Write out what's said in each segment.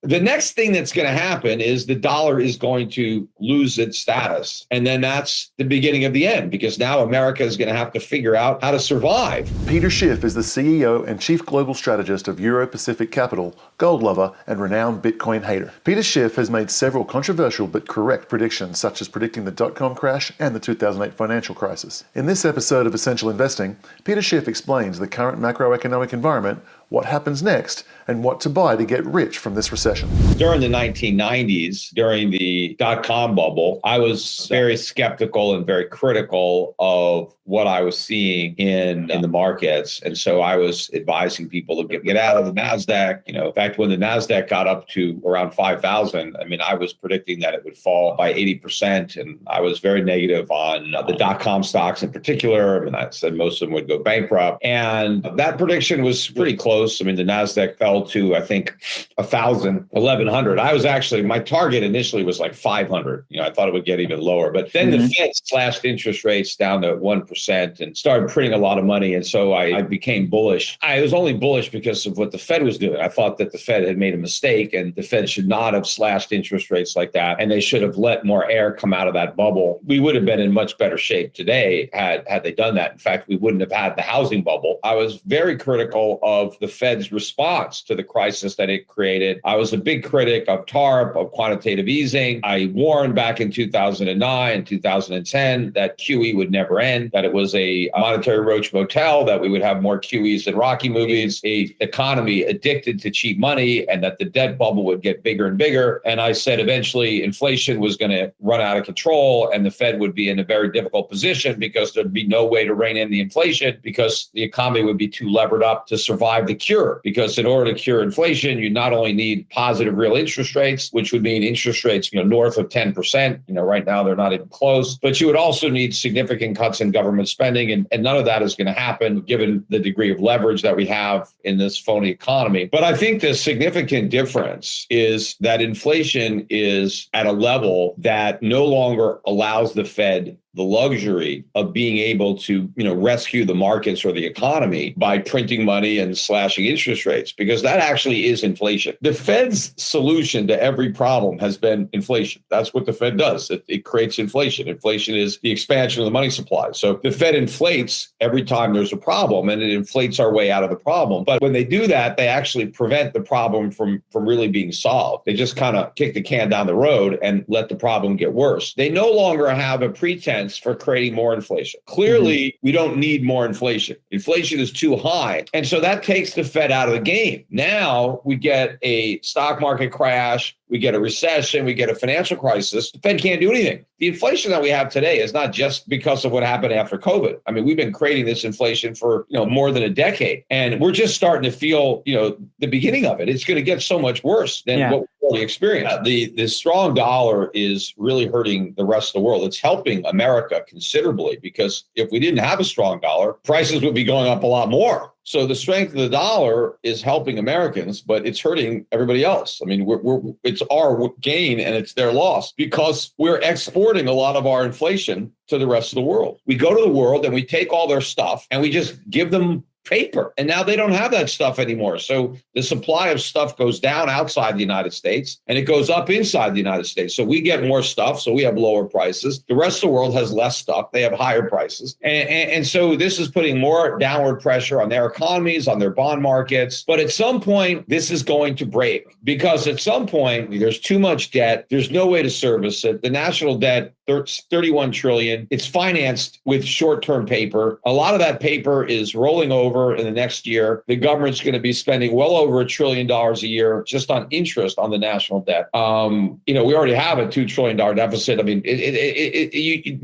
The next thing that's going to happen is the dollar is going to lose its status. And then that's the beginning of the end, because now America is going to have to figure out how to survive. Peter Schiff is the CEO and Chief Global Strategist of Euro-Pacific Capital, gold lover, and renowned Bitcoin hater. Peter Schiff has made several controversial but correct predictions, such as predicting the Dotcom Crash and the 2008 financial crisis. In this episode of Essential Investing, Peter Schiff explains the current macroeconomic environment, what happens next, and what to buy to get rich from this recession. During the 1990s, during the dot-com bubble, I was very skeptical and very critical of what I was seeing in the markets. And so I was advising people to get out of the NASDAQ. In fact, when the NASDAQ got up to around 5,000, I was predicting that it would fall by 80%. And I was very negative on the dot-com stocks in particular. I said most of them would go bankrupt. And that prediction was pretty close. The NASDAQ fell to, I think, 1,000, 1,100. I was actually, my target initially was like 500. I thought it would get even lower. But then the Fed slashed interest rates down to 1% and started printing a lot of money. And so I became bullish. I was only bullish because of what the Fed was doing. I thought that the Fed had made a mistake and the Fed should not have slashed interest rates like that. And they should have let more air come out of that bubble. We would have been in much better shape today had they done that. In fact, we wouldn't have had the housing bubble. I was very critical of the Fed's response to the crisis that it created. I was a big critic of TARP, of quantitative easing. I warned back in 2009, 2010 that QE would never end, that it was a monetary roach motel, that we would have more QEs than Rocky movies, a economy addicted to cheap money, and that the debt bubble would get bigger and bigger. And I said eventually inflation was going to run out of control and the Fed would be in a very difficult position because there'd be no way to rein in the inflation because the economy would be too levered up to survive the cure. Because in order to cure inflation, you not only need positive real interest rates, which would mean interest rates, north of 10%. Right now they're not even close. But you would also need significant cuts in government spending. And none of that is going to happen given the degree of leverage that we have in this phony economy. But I think the significant difference is that inflation is at a level that no longer allows the Fed the luxury of being able to, rescue the markets or the economy by printing money and slashing interest rates, because that actually is inflation. The Fed's solution to every problem has been inflation. That's what the Fed does. It creates inflation. Inflation is the expansion of the money supply. So the Fed inflates every time there's a problem, and it inflates our way out of the problem. But when they do that, they actually prevent the problem from really being solved. They just kind of kick the can down the road and let the problem get worse. They no longer have a pretense for creating more inflation. Clearly, we don't need more inflation. Inflation is too high. And so that takes the Fed out of the game. Now we get a stock market crash, we get a recession, we get a financial crisis. The Fed can't do anything. The inflation that we have today is not just because of what happened after COVID. We've been creating this inflation for more than a decade. And we're just starting to feel, the beginning of it. It's going to get so much worse than what we already experienced. The strong dollar is really hurting the rest of the world. It's helping America considerably, because if we didn't have a strong dollar, prices would be going up a lot more. So the strength of the dollar is helping Americans, but it's hurting everybody else. It's our gain and it's their loss because we're exporting a lot of our inflation to the rest of the world. We go to the world and we take all their stuff and we just give them paper. And now they don't have that stuff anymore. So the supply of stuff goes down outside the United States and it goes up inside the United States. So we get more stuff. So we have lower prices. The rest of the world has less stuff. They have higher prices. And so this is putting more downward pressure on their economies, on their bond markets. But at some point, this is going to break, because at some point, there's too much debt. There's no way to service it. The national debt, 31 trillion. It's financed with short-term paper. A lot of that paper is rolling over in the next year. The government's going to be spending well over $1 trillion a year just on interest on the national debt. We already have a $2 trillion deficit.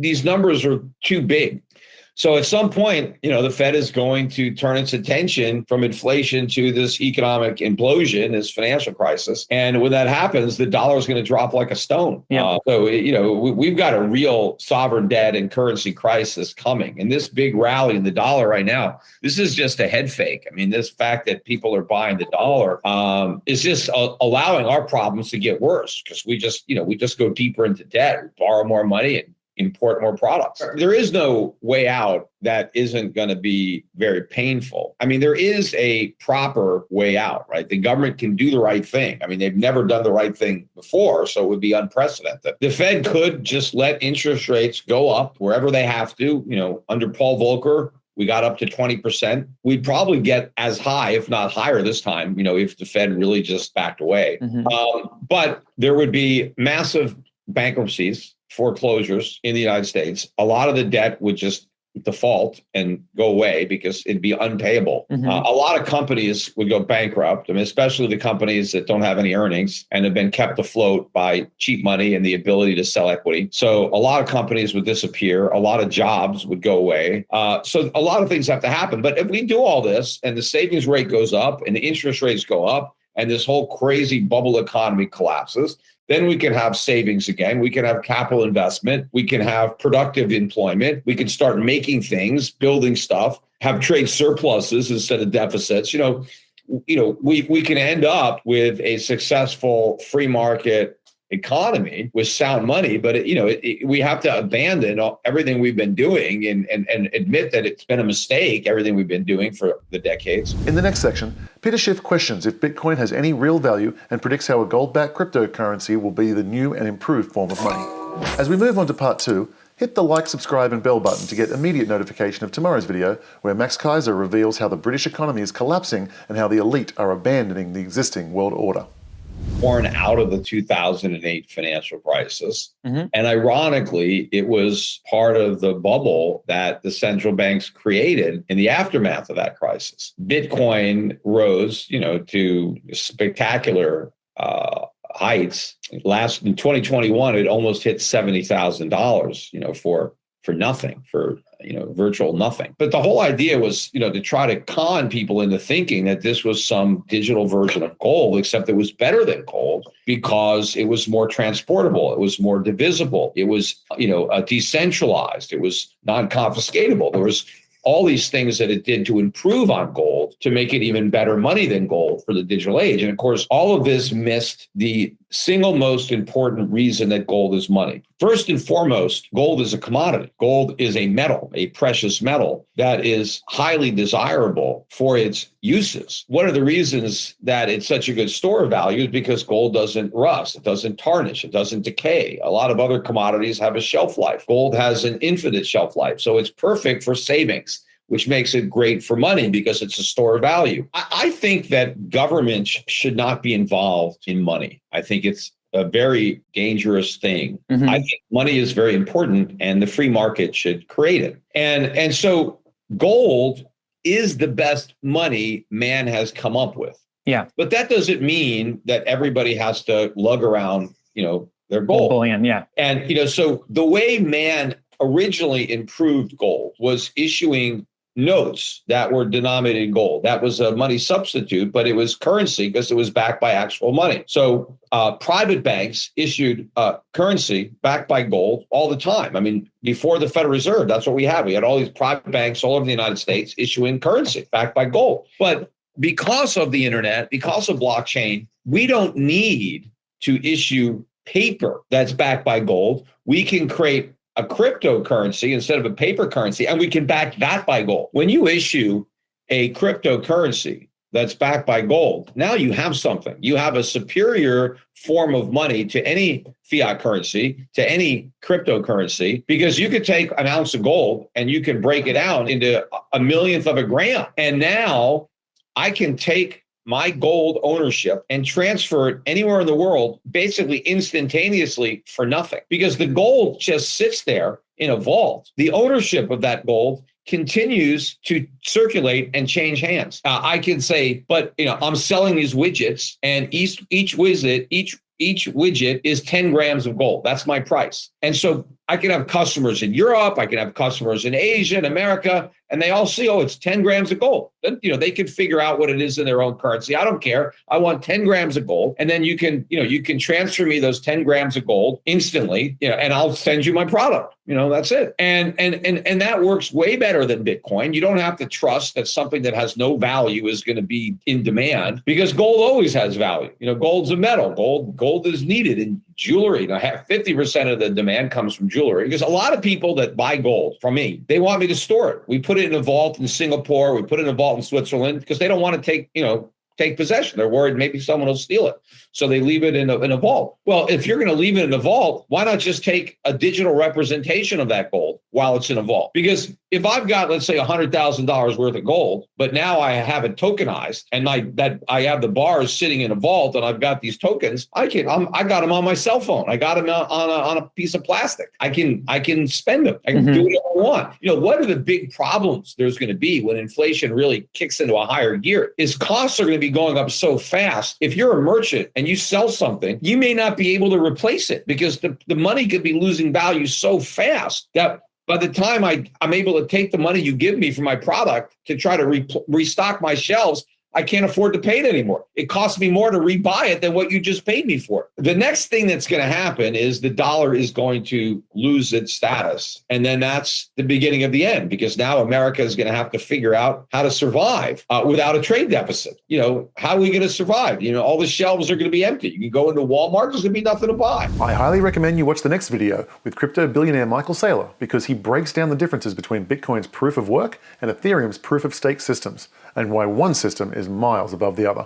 These numbers are too big. So at some point, the Fed is going to turn its attention from inflation to this economic implosion, this financial crisis. And when that happens, the dollar is going to drop like a stone. Yeah. We've got a real sovereign debt and currency crisis coming. And this big rally in the dollar right now, this is just a head fake. This fact that people are buying the dollar is just allowing our problems to get worse, because we just go deeper into debt, we borrow more money, and import more products. There is no way out that isn't going to be very painful. I mean, there is a proper way out, right? The government can do the right thing. I mean, they've never done the right thing before, so it would be unprecedented. The Fed could just let interest rates go up wherever they have to. Under Paul Volcker, we got up to 20%. We'd probably get as high, if not higher this time, if the Fed really just backed away. But there would be massive bankruptcies, foreclosures in the United States. A lot of the debt would just default and go away because it'd be unpayable. A lot of companies would go bankrupt, especially the companies that don't have any earnings and have been kept afloat by cheap money and the ability to sell equity. So a lot of companies would disappear. A lot of jobs would go away. So a lot of things have to happen. But if we do all this and the savings rate goes up and the interest rates go up and this whole crazy bubble economy collapses, then we can have savings again. We can have capital investment. We can have productive employment. We can start making things, building stuff, have trade surpluses instead of deficits. We can end up with a successful free market economy with sound money, but we have to abandon everything we've been doing and admit that it's been a mistake, everything we've been doing for the decades. In the next section, Peter Schiff questions if Bitcoin has any real value and predicts how a gold-backed cryptocurrency will be the new and improved form of money. As we move on to part 2, hit the like, subscribe and bell button to get immediate notification of tomorrow's video, where Max Kaiser reveals how the British economy is collapsing and how the elite are abandoning the existing world order. Born out of the 2008 financial crisis. And ironically, it was part of the bubble that the central banks created in the aftermath of that crisis. Bitcoin rose, to spectacular heights. In 2021, it almost hit $70,000, for nothing, for virtual nothing. But the whole idea was, to try to con people into thinking that this was some digital version of gold, except it was better than gold because it was more transportable, it was more divisible, it was, decentralized, it was non-confiscatable. There was all these things that it did to improve on gold to make it even better money than gold for the digital age. And of course, all of this missed the single most important reason that gold is money. First and foremost, gold is a commodity. Gold is a metal, a precious metal that is highly desirable for its uses. One of the reasons that it's such a good store of value is because gold doesn't rust, it doesn't tarnish, it doesn't decay. A lot of other commodities have a shelf life. Gold has an infinite shelf life, so it's perfect for savings, which makes it great for money because it's a store of value. I think that government should not be involved in money. I think it's a very dangerous thing. I think money is very important and the free market should create it. And so gold is the best money man has come up with. Yeah. But that doesn't mean that everybody has to lug around, their gold. Bullion, yeah. And, so the way man originally improved gold was issuing notes that were denominated in gold. That was a money substitute, but it was currency because it was backed by actual money. So private banks issued currency backed by gold all the time. I mean, before the Federal Reserve, that's what we had. We had all these private banks all over the United States issuing currency backed by gold. But because of the internet, because of blockchain, we don't need to issue paper that's backed by gold. We can create a cryptocurrency instead of a paper currency, and we can back that by gold. When you issue a cryptocurrency that's backed by gold, now you have something. You have a superior form of money to any fiat currency, to any cryptocurrency, because you could take an ounce of gold and you can break it down into a millionth of a gram. And now I can take my gold ownership and transfer it anywhere in the world, basically instantaneously for nothing, because the gold just sits there in a vault. The ownership of that gold continues to circulate and change hands. I can say, but I'm selling these widgets, and each widget is 10 grams of gold. That's my price. And so I can have customers in Europe, I can have customers in Asia and America, and they all see, it's 10 grams of gold. Then, they can figure out what it is in their own currency. I don't care. I want 10 grams of gold. And then you can transfer me those 10 grams of gold instantly, and I'll send you my product. That's it. And that works way better than Bitcoin. You don't have to trust that something that has no value is going to be in demand, because gold always has value. Gold's a metal. Gold is needed in jewelry. Now, 50% of the demand comes from jewelry because a lot of people that buy gold from me, they want me to store it. We put it in a vault in Singapore. We put it in a vault in Switzerland because they don't want to take possession. They're worried maybe someone will steal it. So they leave it in a vault. Well, if you're going to leave it in a vault, why not just take a digital representation of that gold while it's in a vault? Because if I've got, let's say, $100,000 worth of gold, but now I have it tokenized and I have the bars sitting in a vault and I've got these tokens, I got them on my cell phone. I got them on a piece of plastic. I can spend them. I can do whatever I want. What are the big problems there's going to be when inflation really kicks into a higher gear? Is costs are going to be going up so fast. If you're a merchant and you sell something, you may not be able to replace it because the money could be losing value so fast that by the time I'm able to take the money you give me for my product to try to restock my shelves, I can't afford to pay it anymore. It costs me more to rebuy it than what you just paid me for. The next thing that's going to happen is the dollar is going to lose its status. And then that's the beginning of the end, because now America is going to have to figure out how to survive without a trade deficit. How are we going to survive? All the shelves are going to be empty. You can go into Walmart, there's going to be nothing to buy. I highly recommend you watch the next video with crypto billionaire Michael Saylor, because he breaks down the differences between Bitcoin's proof of work and Ethereum's proof of stake systems, and why one system is miles above the other.